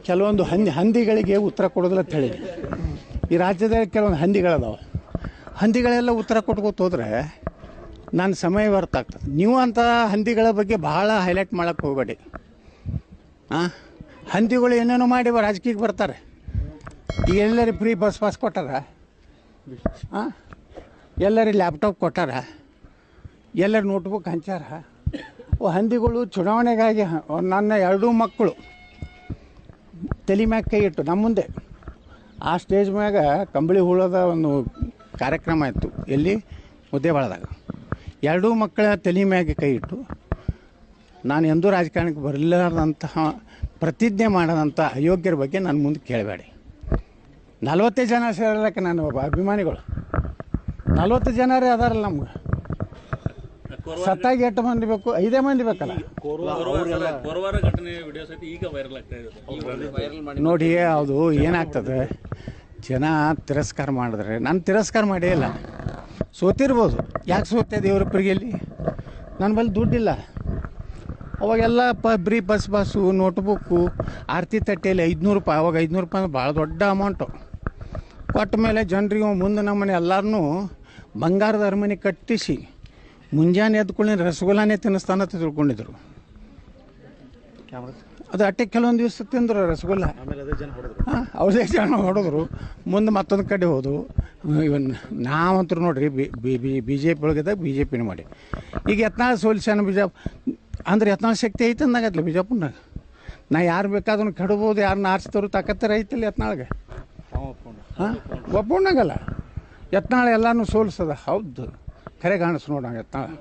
ಕೆಲವೊಂದು ಹಂದಿಗಳಿಗೆ ಉತ್ತರ ಕೊಡೋದಿಲ್ಲ ಅಂತ ಹೇಳಿ ಈ ರಾಜ್ಯದಲ್ಲಿ ಕೆಲವೊಂದು ಹಂದಿಗಳದಾವೆ. ಹಂದಿಗಳೆಲ್ಲ ಉತ್ತರ ಕೊಟ್ಕೋತ ಹೋದರೆ ನನ್ನ ಸಮಯ ವ್ಯರ್ಥ ಆಗ್ತದೆ. ನೀವು ಅಂಥ ಹಂದಿಗಳ ಬಗ್ಗೆ ಭಾಳ ಹೈಲೈಟ್ ಮಾಡೋಕ್ಕೆ ಹೋಗಬೇಡಿ. ಹಂದಿಗಳು ಏನೇನೋ ಮಾಡಿ ರಾಜಕೀಯಕ್ಕೆ ಬರ್ತಾರೆ. ಈಗ ಎಲ್ಲರಿಗೆ ಫ್ರೀ ಬಸ್ ಪಾಸ್ ಕೊಟ್ಟಾರ, ಎಲ್ಲರಿಗೆ ಲ್ಯಾಪ್ಟಾಪ್ ಕೊಟ್ಟಾರ, ಎಲ್ಲರ ನೋಟ್ಬುಕ್ ಹಂಚಾರ. ಹಂದಿಗಳು ಚುನಾವಣೆಗಾಗಿ ನನ್ನ 2 ಮಕ್ಕಳು ತಲೆ ಮ್ಯಾಗ ಕೈ ಇಟ್ಟು ನಮ್ಮ ಮುಂದೆ ಆ ಸ್ಟೇಜ್ ಮ್ಯಾಗ ಕಂಬಳಿ ಹೂಳದ ಒಂದು ಕಾರ್ಯಕ್ರಮ ಇತ್ತು, ಎಲ್ಲಿ ಮುದ್ದೇಬಾಳದಾಗ. 2 ಮಕ್ಕಳ ತಲೆ ಮ್ಯಾಗೆ ಕೈ ಇಟ್ಟು ನಾನು ಎಂದೂ ರಾಜಕಾರಣಕ್ಕೆ ಬರಲಾರ್ದಂತಹ ಪ್ರತಿಜ್ಞೆ ಮಾಡೋದಂಥ ಅಯೋಗ್ಯರ ಬಗ್ಗೆ ನನ್ನ ಮುಂದೆ ಕೇಳಬೇಡಿ. 40 ಜನ ಸೇರಲಿಕ್ಕೆ ನಾನು ಒಬ್ಬ ಅಭಿಮಾನಿಗಳು 40 ಜನರೇ ಅದಾರಲ್ಲ. ನಮ್ಗೆ ಸತ್ತಾಗಿ 8 ಮಂದಿ ಬೇಕು, 5 ಮಂದಿ ಬೇಕಲ್ಲ. ನೋಡಿ ಅದು ಏನಾಗ್ತದೆ, ಜನ ತಿರಸ್ಕಾರ ಮಾಡಿದ್ರೆ ನಾನು ತಿರಸ್ಕಾರ ಮಾಡೇ ಇಲ್ಲ. ಸೋತಿರ್ಬೋದು, ಯಾಕೆ ಸೋತೆ ದೇವ್ರ ಪ್ರಿಯಲ್ಲಿ ನನ್ನ ಬಳಿ ದುಡ್ಡಿಲ್ಲ. ಅವಾಗೆಲ್ಲ ಬ್ರೀ ಬಸ್ಸು ನೋಟ್ಬುಕ್ಕು ಆರತಿ ತಟ್ಟೆಯಲ್ಲಿ 500 ರೂಪಾಯಿ. ಅವಾಗ 500 ರೂಪಾಯಿ ಅಂದ್ರೆ ಭಾಳ ದೊಡ್ಡ ಅಮೌಂಟು. ಕೊಟ್ಟ ಮೇಲೆ ಜನರಿಗೆ ಮುಂದೆ ನಮ್ಮನೆ ಎಲ್ಲರೂ ಬಂಗಾರದ ಅರಮನೆ ಕಟ್ಟಿಸಿ ಮುಂಜಾನೆ ಎದ್ಕೊಳ್ಳಿ ರಸಗುಲ್ಲಾನೇ ತಿನ್ನಿಸ್ತಾನಂತ ತಿಳ್ಕೊಂಡಿದ್ರು. ಅದು ಅಟ್ಟೆ ಕೆಲವೊಂದು ದಿವಸ ತಿಂದರು ರಸಗುಲ್ಲ. ಅವ್ರದೇ ಜನ ಹೊಡೆದ್ರು. ಮುಂದೆ ಮತ್ತೊಂದು ಕಡೆ ಹೋದವು. ಇವನ್ ನಾವಂತರೂ ನೋಡ್ರಿ ಬಿ ಜೆ ಪಿ ಒಳಗಿದ್ದಾಗ BJP ಮಾಡಿ ಈಗ ಯತ್ನಾಳ್ ಸೋಲ್ಸ್ಯಾನ ಅಂದ್ರೆ ಯತ್ನಾಳ್ ಶಕ್ತಿ ಐತೆ ಅಂದಾಗತ್ಲ ಬಿಜಾಪುರ್ನಾಗ. ನಾ ಯಾರು ಬೇಕಾದ್ರೂ ಕೆಡಬೋದು, ಯಾರನ್ನ ಆರಿಸಿದವರು ತಾಕತ್ತರ ಐತಿಲ್ಲ ಯತ್ನಾಳ್ಗೆ. ಒಪ್ಪಣ್ಣಾಗಲ್ಲ ಯತ್ನಾಳ್ ಎಲ್ಲನೂ ಸೋಲ್ಸದ. ಹೌದು, ಖರೆ ಕಾಣಿಸ್ ನೋಡ ಯತ್ನಾಳ್.